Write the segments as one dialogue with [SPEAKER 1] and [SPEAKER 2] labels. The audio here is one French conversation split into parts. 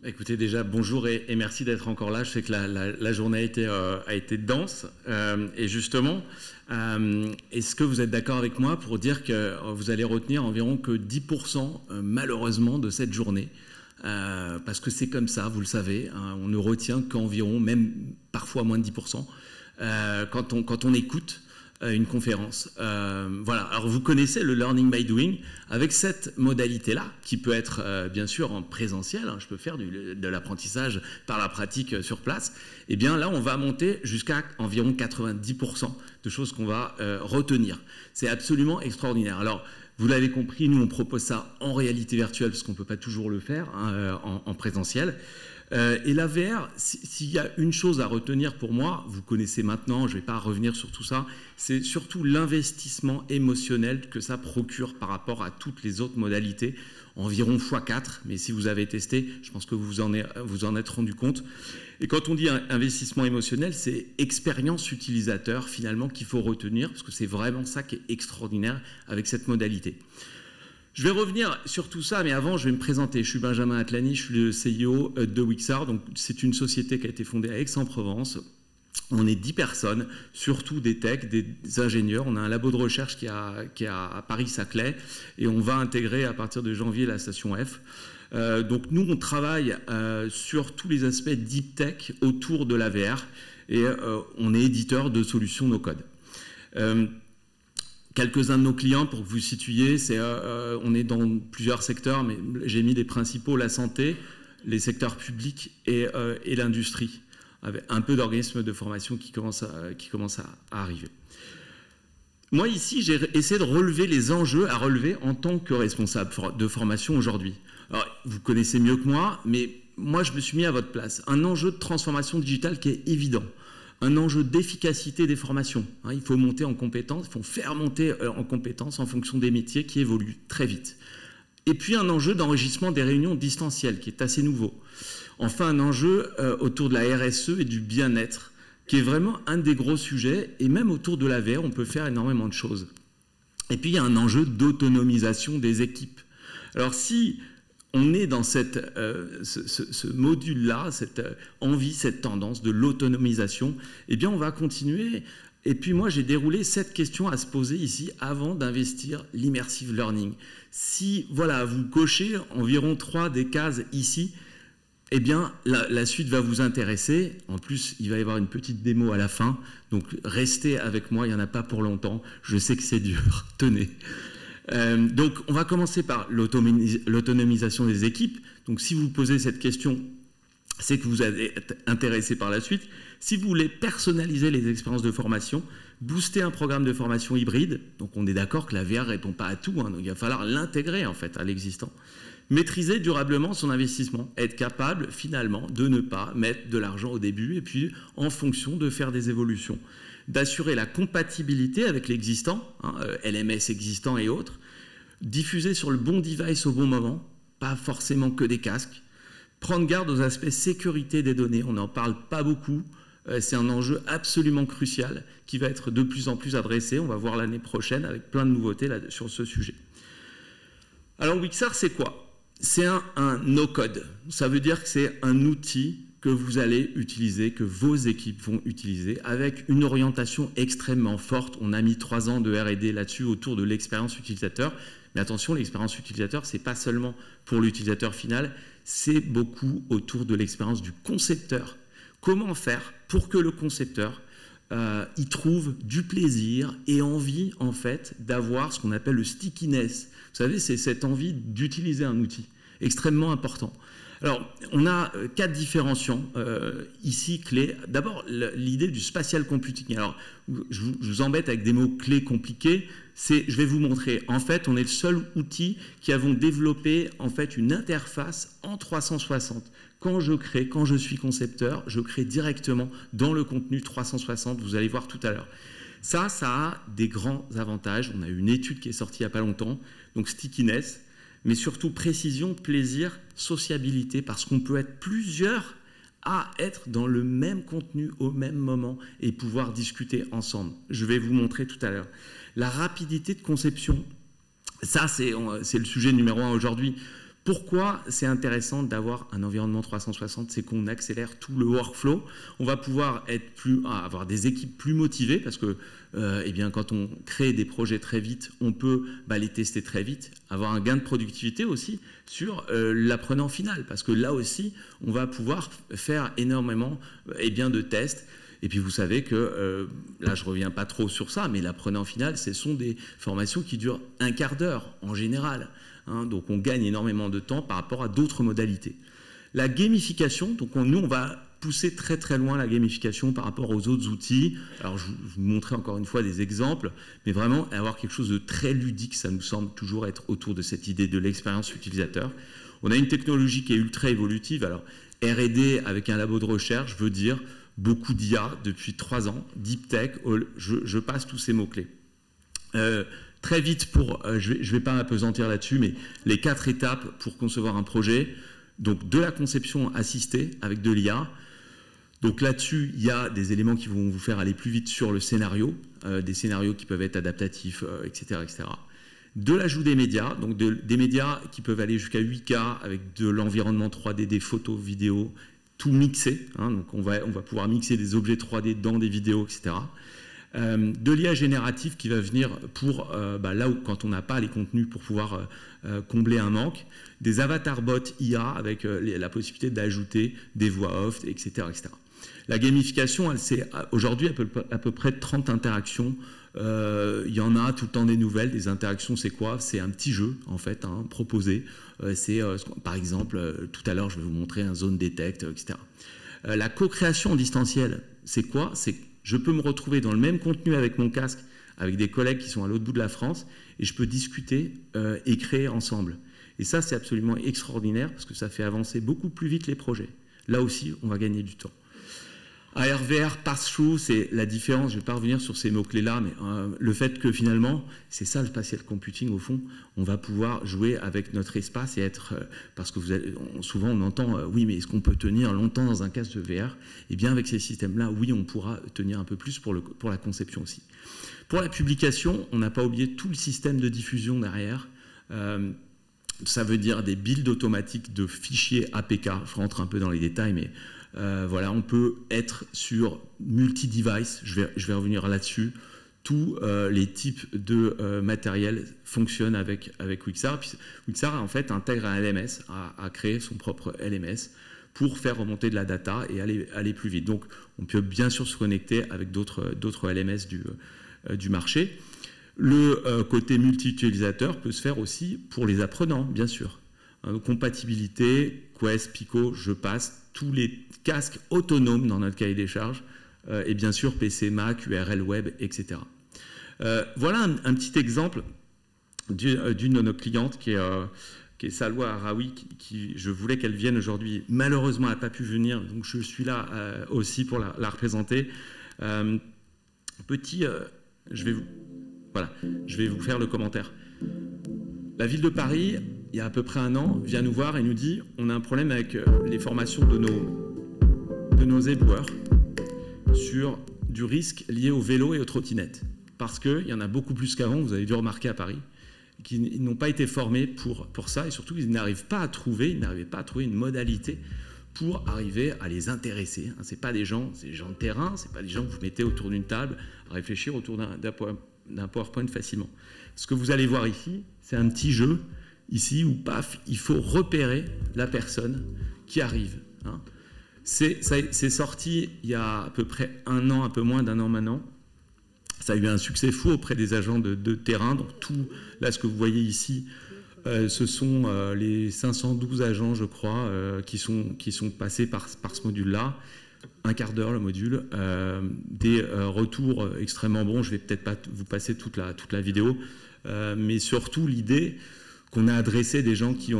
[SPEAKER 1] Écoutez, déjà, bonjour et merci d'être encore là. Je sais que la journée a été dense. Et justement, est-ce que vous êtes d'accord avec moi pour dire que vous allez retenir environ que 10% malheureusement de cette journée, parce que c'est comme ça, vous le savez, hein, on ne retient qu'environ, même parfois moins de 10%, quand on écoute une conférence. Voilà. Alors vous connaissez le learning by doing avec cette modalité-là, qui peut être bien sûr en présentiel, hein, je peux faire de l'apprentissage par la pratique sur place, et bien là on va monter jusqu'à environ 90% de choses qu'on va retenir. C'est absolument extraordinaire. Alors vous l'avez compris, nous on propose ça en réalité virtuelle parce qu'on ne peut pas toujours le faire hein, en présentiel. Et la VR, s'il y a une chose à retenir pour moi, vous connaissez maintenant, je ne vais pas revenir sur tout ça, c'est surtout l'investissement émotionnel que ça procure par rapport à toutes les autres modalités, environ x4, mais si vous avez testé, je pense que vous en êtes rendu compte. Et quand on dit investissement émotionnel, c'est expérience utilisateur finalement qu'il faut retenir, parce que c'est vraiment ça qui est extraordinaire avec cette modalité. Je vais revenir sur tout ça, mais avant, je vais me présenter. Je suis Benjamin Atlani, je suis le CEO de Wixar. Donc, c'est une société qui a été fondée à Aix-en-Provence. On est 10 personnes, surtout des techs, des ingénieurs. On a un labo de recherche qui est à Paris-Saclay et on va intégrer à partir de janvier la station F. Donc, nous, on travaille sur tous les aspects deep tech autour de la VR et on est éditeur de solutions no-code. Quelques-uns de nos clients, pour que vous situiez, on est dans plusieurs secteurs, mais j'ai mis les principaux, la santé, les secteurs publics et l'industrie, avec un peu d'organismes de formation qui commencent à arriver. Moi, ici, j'ai essayé de relever les enjeux à relever en tant que responsable de formation aujourd'hui. Alors, vous connaissez mieux que moi, mais moi, je me suis mis à votre place. Un enjeu de transformation digitale qui est évident. Un enjeu d'efficacité des formations. Il faut monter en compétences, il faut faire monter en compétences en fonction des métiers qui évoluent très vite. Et puis un enjeu d'enrichissement des réunions distancielles qui est assez nouveau. Enfin, un enjeu autour de la RSE et du bien-être qui est vraiment un des gros sujets. Et même autour de la VR, on peut faire énormément de choses. Et puis il y a un enjeu d'autonomisation des équipes. Alors si on est dans ce module-là, cette envie, cette tendance de l'autonomisation, eh bien on va continuer. Et puis moi, j'ai déroulé 7 questions à se poser ici avant d'investir l'immersive learning. Si voilà, vous cochez environ 3 des cases ici, eh bien la suite va vous intéresser. En plus, il va y avoir une petite démo à la fin. Donc restez avec moi, il n'y en a pas pour longtemps. Je sais que c'est dur, tenez. Donc, on va commencer par l'autonomisation des équipes. Donc, si vous posez cette question, c'est que vous êtes intéressé par la suite. Si vous voulez personnaliser les expériences de formation, booster un programme de formation hybride, donc on est d'accord que la VR ne répond pas à tout, hein, donc il va falloir l'intégrer en fait à l'existant. Maîtriser durablement son investissement, être capable finalement de ne pas mettre de l'argent au début et puis en fonction de faire des évolutions. D'assurer la compatibilité avec l'existant, hein, LMS existant et autres, diffuser sur le bon device au bon moment, pas forcément que des casques, prendre garde aux aspects sécurité des données, on n'en parle pas beaucoup, c'est un enjeu absolument crucial qui va être de plus en plus adressé, on va voir l'année prochaine avec plein de nouveautés là, sur ce sujet. Alors Wixar, c'est quoi? C'est un no-code, ça veut dire que c'est un outil que vous allez utiliser, que vos équipes vont utiliser, avec une orientation extrêmement forte. On a mis 3 ans de R&D là-dessus autour de l'expérience utilisateur. Mais attention, l'expérience utilisateur, c'est pas seulement pour l'utilisateur final, c'est beaucoup autour de l'expérience du concepteur. Comment faire pour que le concepteur y trouve du plaisir et envie, en fait, d'avoir ce qu'on appelle le stickiness. Vous savez, c'est cette envie d'utiliser un outil extrêmement important. Alors, on a 4 différenciants ici clés. D'abord, l'idée du spatial computing. Alors, je vous embête avec des mots clés compliqués. Je vais vous montrer. En fait, on est le seul outil qui avons développé en fait une interface en 360. Quand je suis concepteur, je crée directement dans le contenu 360. Vous allez voir tout à l'heure. Ça a des grands avantages. On a une étude qui est sortie il n'y a pas longtemps. Donc, stickiness. Mais surtout précision, plaisir, sociabilité, parce qu'on peut être plusieurs à être dans le même contenu au même moment et pouvoir discuter ensemble. Je vais vous montrer tout à l'heure. La rapidité de conception, ça c'est le sujet numéro 1 aujourd'hui. Pourquoi c'est intéressant d'avoir un environnement 360? C'est qu'on accélère tout le workflow. On va pouvoir avoir des équipes plus motivées parce que eh bien, quand on crée des projets très vite, on peut les tester très vite, avoir un gain de productivité aussi sur l'apprenant final. Parce que là aussi, on va pouvoir faire énormément de tests. Et puis vous savez que, là je ne reviens pas trop sur ça, mais l'apprenant final, ce sont des formations qui durent un quart d'heure en général. Donc on gagne énormément de temps par rapport à d'autres modalités. La gamification, donc nous on va pousser très très loin la gamification par rapport aux autres outils. Alors je vous montrerai encore une fois des exemples, mais vraiment avoir quelque chose de très ludique, ça nous semble toujours être autour de cette idée de l'expérience utilisateur. On a une technologie qui est ultra évolutive. Alors R&D avec un labo de recherche veut dire beaucoup d'IA depuis 3 ans, deep tech, je passe tous ces mots-clés. Très vite, je ne vais pas m'apesantir là-dessus, mais les 4 étapes pour concevoir un projet, donc de la conception assistée avec de l'IA. Donc là-dessus, il y a des éléments qui vont vous faire aller plus vite sur le scénario, des scénarios qui peuvent être adaptatifs, etc., etc. De l'ajout des médias, donc des médias qui peuvent aller jusqu'à 8K avec de l'environnement 3D, des photos, vidéos, tout mixé. Donc on va pouvoir mixer des objets 3D dans des vidéos, etc. De l'IA générative qui va venir pour là où quand on n'a pas les contenus pour pouvoir combler un manque, des avatars bots IA avec la possibilité d'ajouter des voix off, etc., etc. La gamification, aujourd'hui à peu près 30 interactions. Il y en a tout le temps des nouvelles. Des interactions, c'est quoi? C'est un petit jeu en fait proposé. Par exemple, tout à l'heure je vais vous montrer un zone detect, etc. La co-création en distanciel, c'est quoi? C'est je peux me retrouver dans le même contenu avec mon casque, avec des collègues qui sont à l'autre bout de la France, et je peux discuter et créer ensemble. Et ça, c'est absolument extraordinaire parce que ça fait avancer beaucoup plus vite les projets. Là aussi, on va gagner du temps. AR/VR, pass-through, c'est la différence. Je ne vais pas revenir sur ces mots-clés-là, mais le fait que finalement, c'est ça le spatial computing au fond, on va pouvoir jouer avec notre espace et être... parce que souvent on entend, oui, mais est-ce qu'on peut tenir longtemps dans un casque de VR? Eh bien, avec ces systèmes-là, oui, on pourra tenir un peu plus pour la conception aussi. Pour la publication, on n'a pas oublié tout le système de diffusion derrière. Ça veut dire des builds automatiques de fichiers APK. Je rentre un peu dans les détails, mais... voilà, on peut être sur multi-device, je vais revenir là-dessus. Tous les types de matériel fonctionnent avec Wixar. Puis, Wixar, en fait, intègre un LMS, a créé son propre LMS pour faire remonter de la data et aller plus vite. Donc, on peut bien sûr se connecter avec d'autres LMS du marché. Le côté multi-utilisateur peut se faire aussi pour les apprenants, bien sûr. Compatibilité, Quest, Pico, je passe, tous les casques autonomes dans notre cahier des charges, et bien sûr PC, Mac, URL web, etc. Voilà un petit exemple d'une de nos clientes qui est Salwa Araoui, qui je voulais qu'elle vienne aujourd'hui. Malheureusement, elle n'a pas pu venir, donc je suis là aussi pour la représenter. Je vais vous faire le commentaire. La ville de Paris, il y a à peu près 1 an, vient nous voir et nous dit on a un problème avec les formations de nos éboueurs sur du risque lié au vélo et aux trottinettes. Parce qu'il y en a beaucoup plus qu'avant, vous avez dû remarquer à Paris, qui n'ont pas été formés pour ça, et surtout ils n'arrivaient pas à trouver une modalité pour arriver à les intéresser. C'est pas des gens, c'est des gens de terrain, c'est pas des gens que vous mettez autour d'une table à réfléchir autour d'un PowerPoint facilement. Ce que vous allez voir ici, c'est un petit jeu ici où paf, il faut repérer la personne qui arrive. C'est sorti il y a à peu près 1 an, un peu moins d'1 an maintenant. Ça a eu un succès fou auprès des agents de terrain. Donc tout, là, ce que vous voyez ici, ce sont les 512 agents, je crois, qui sont passés par ce module-là. 1 quart d'heure le module, des retours extrêmement bons. Je vais peut-être pas vous passer toute la vidéo, mais surtout l'idée qu'on a adressé des gens qui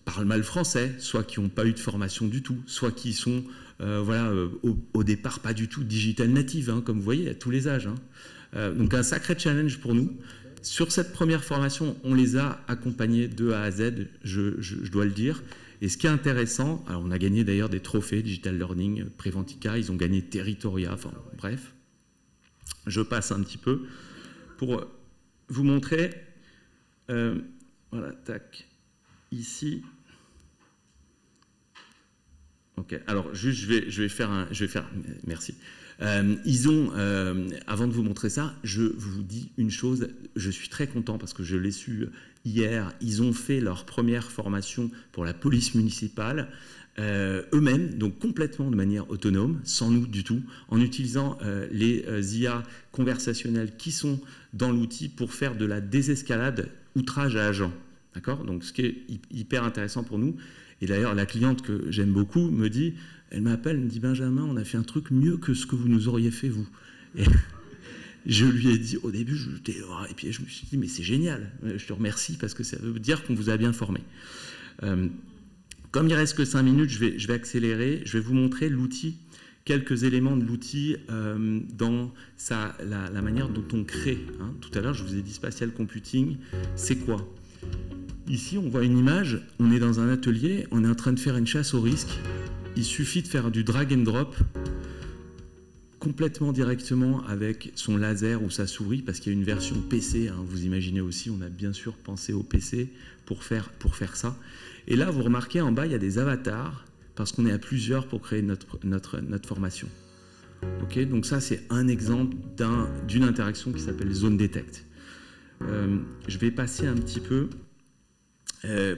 [SPEAKER 1] parlent mal français, soit qui n'ont pas eu de formation du tout, soit qui sont au départ pas du tout digital native, comme vous voyez, à tous les âges. Donc un sacré challenge pour nous. Sur cette première formation, on les a accompagnés de A à Z, je dois le dire. Et ce qui est intéressant, alors on a gagné d'ailleurs des trophées Digital Learning, Preventica, ils ont gagné Territoria, enfin bref. Je passe un petit peu pour vous montrer. Voilà, tac. ici... Ok, alors juste je vais faire merci. Ils ont, avant de vous montrer ça, je vous dis une chose, je suis très content parce que je l'ai su hier, ils ont fait leur première formation pour la police municipale eux-mêmes, donc complètement de manière autonome, sans nous du tout, en utilisant les IA conversationnelles qui sont dans l'outil pour faire de la désescalade outrage à agent. D'accord ? Donc ce qui est hyper intéressant pour nous. Et d'ailleurs, la cliente que j'aime beaucoup me dit, elle m'appelle, elle me dit, Benjamin, on a fait un truc mieux que ce que vous nous auriez fait, vous. Et je lui ai dit, au début, et puis je me suis dit, mais c'est génial, je te remercie parce que ça veut dire qu'on vous a bien formé. Comme il reste que 5 minutes, je vais accélérer, je vais vous montrer l'outil, quelques éléments de l'outil dans la manière dont on crée. Hein. Tout à l'heure, je vous ai dit spatial computing, c'est quoi ? Ici, on voit une image, on est dans un atelier, on est en train de faire une chasse au risque. Il suffit de faire du drag and drop complètement directement avec son laser ou sa souris, parce qu'il y a une version PC, hein, vous imaginez aussi, on a bien sûr pensé au PC pour faire ça. Et là, vous remarquez, en bas, il y a des avatars, parce qu'on est à plusieurs pour créer notre formation. Okay, donc ça, c'est un exemple d'une interaction qui s'appelle Zone Detect. Je vais passer un petit peu...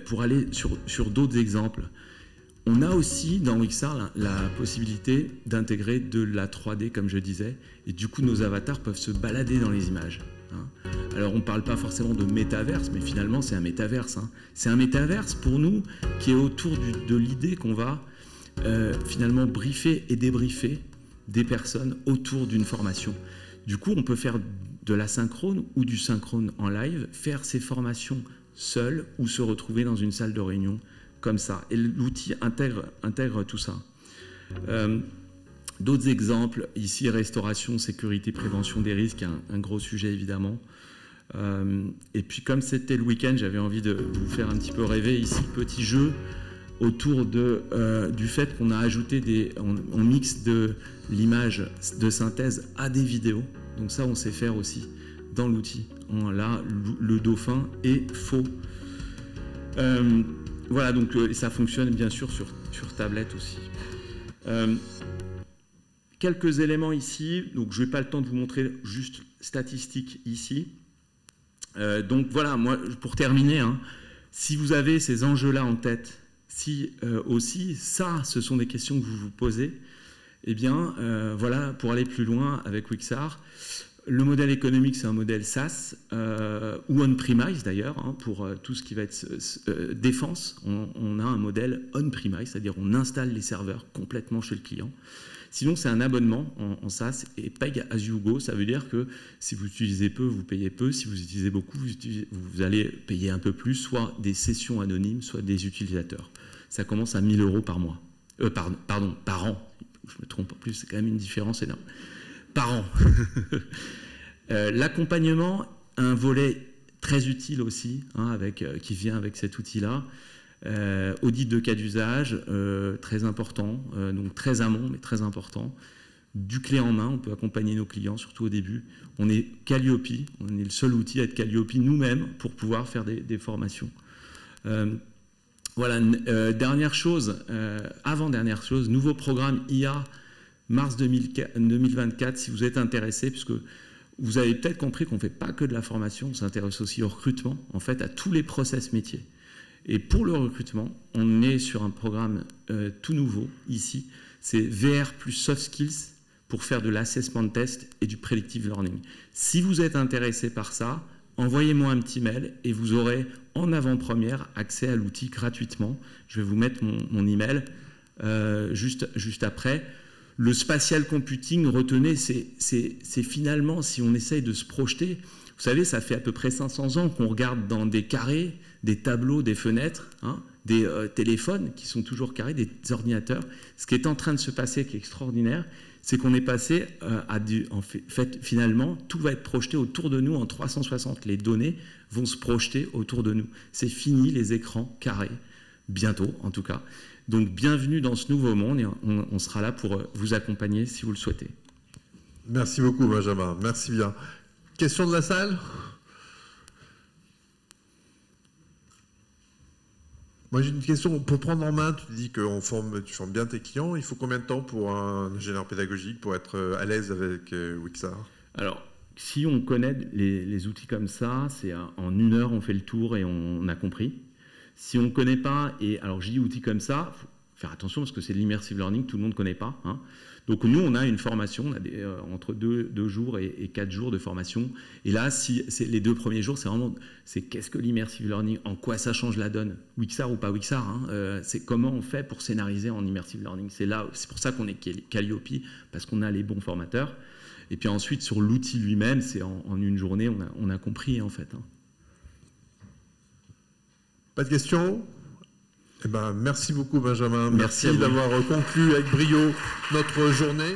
[SPEAKER 1] pour aller sur d'autres exemples. On a aussi dans Wixar la possibilité d'intégrer de la 3D, comme je disais, et du coup nos avatars peuvent se balader dans les images. Hein. Alors on ne parle pas forcément de métaverse, mais finalement c'est un métaverse. Hein. C'est un métaverse pour nous qui est autour de l'idée qu'on va finalement briefer et débriefer des personnes autour d'une formation. Du coup on peut faire de l'asynchrone ou du synchrone en live, faire ces formations seul ou se retrouver dans une salle de réunion comme ça. Et l'outil intègre tout ça. D'autres exemples, ici, restauration, sécurité, prévention des risques, un gros sujet évidemment. Et puis comme c'était le week-end, j'avais envie de vous faire un petit peu rêver ici, petit jeu autour du fait qu'on a ajouté on mixe de l'image de synthèse à des vidéos. Donc ça, on sait faire aussi dans l'outil. Là, le dauphin est faux. Voilà, donc ça fonctionne bien sûr sur tablette aussi. Quelques éléments ici, donc je n'ai pas le temps de vous montrer juste statistiques ici. Donc voilà, moi, pour terminer, hein, si vous avez ces enjeux-là en tête, si aussi, ce sont des questions que vous vous posez, eh bien, voilà, pour aller plus loin avec Wixar, le modèle économique, c'est un modèle SaaS ou on-premise d'ailleurs, hein, pour tout ce qui va être défense. On a un modèle on-premise, c'est-à-dire on installe les serveurs complètement chez le client. Sinon, c'est un abonnement en SaaS et pay as you go. Ça veut dire que si vous utilisez peu, vous payez peu. Si vous utilisez beaucoup, vous allez payer un peu plus, soit des sessions anonymes, soit des utilisateurs. Ça commence à 1 000 € par mois. Pardon, par an. Je me trompe en plus, c'est quand même une différence énorme. Par an. L'accompagnement, un volet très utile aussi, hein, qui vient avec cet outil-là. Audit de cas d'usage, très important, donc très amont, mais très important. Du clé en main, on peut accompagner nos clients, surtout au début. On est Calliope, on est le seul outil à être Calliope nous-mêmes pour pouvoir faire des formations. Voilà, dernière chose, avant-dernière chose, nouveau programme IA, mars 2024, si vous êtes intéressé, puisque vous avez peut-être compris qu'on ne fait pas que de la formation, on s'intéresse aussi au recrutement, en fait, à tous les process métiers. Et pour le recrutement, on est sur un programme tout nouveau, ici, c'est VR plus soft skills pour faire de l'assessment test et du predictive learning. Si vous êtes intéressé par ça, envoyez-moi un petit mail et vous aurez en avant-première accès à l'outil gratuitement. Je vais vous mettre mon email juste après. Le spatial computing, retenez, c'est finalement, si on essaye de se projeter, vous savez, ça fait à peu près 500 ans qu'on regarde dans des carrés, des tableaux, des fenêtres, hein, des téléphones qui sont toujours carrés, des ordinateurs. Ce qui est en train de se passer, qui est extraordinaire, c'est qu'on est passé en fait, finalement, tout va être projeté autour de nous en 360. Les données vont se projeter autour de nous. C'est fini les écrans carrés, bientôt en tout cas. Donc bienvenue dans ce nouveau monde et on sera là pour vous accompagner si vous le souhaitez.
[SPEAKER 2] Merci beaucoup Benjamin, merci bien. Question de la salle ? Moi, j'ai une question. Pour prendre en main, tu dis que tu formes bien tes clients. Il faut combien de temps pour un ingénieur pédagogique pour être à l'aise avec Wixar?
[SPEAKER 1] Alors, si on connaît les outils comme ça, c'est en 1 heure, on fait le tour et on a compris. Si on ne connaît pas, et alors je dis outils comme ça, il faut faire attention parce que c'est de l'immersive learning, tout le monde ne connaît pas. Hein. Donc nous, on a une formation, on a entre 2 jours et 4 jours de formation. Et là, les 2 premiers jours, c'est qu'est-ce que l'immersive learning, en quoi ça change la donne, Wixar ou pas Wixar, hein, c'est comment on fait pour scénariser en immersive learning. C'est pour ça qu'on est Calliope, parce qu'on a les bons formateurs. Et puis ensuite, sur l'outil lui-même, c'est en une journée, on a compris en fait. Hein.
[SPEAKER 2] Pas de questions? Eh ben, merci beaucoup Benjamin.
[SPEAKER 1] Merci
[SPEAKER 2] d'avoir conclu avec brio notre journée.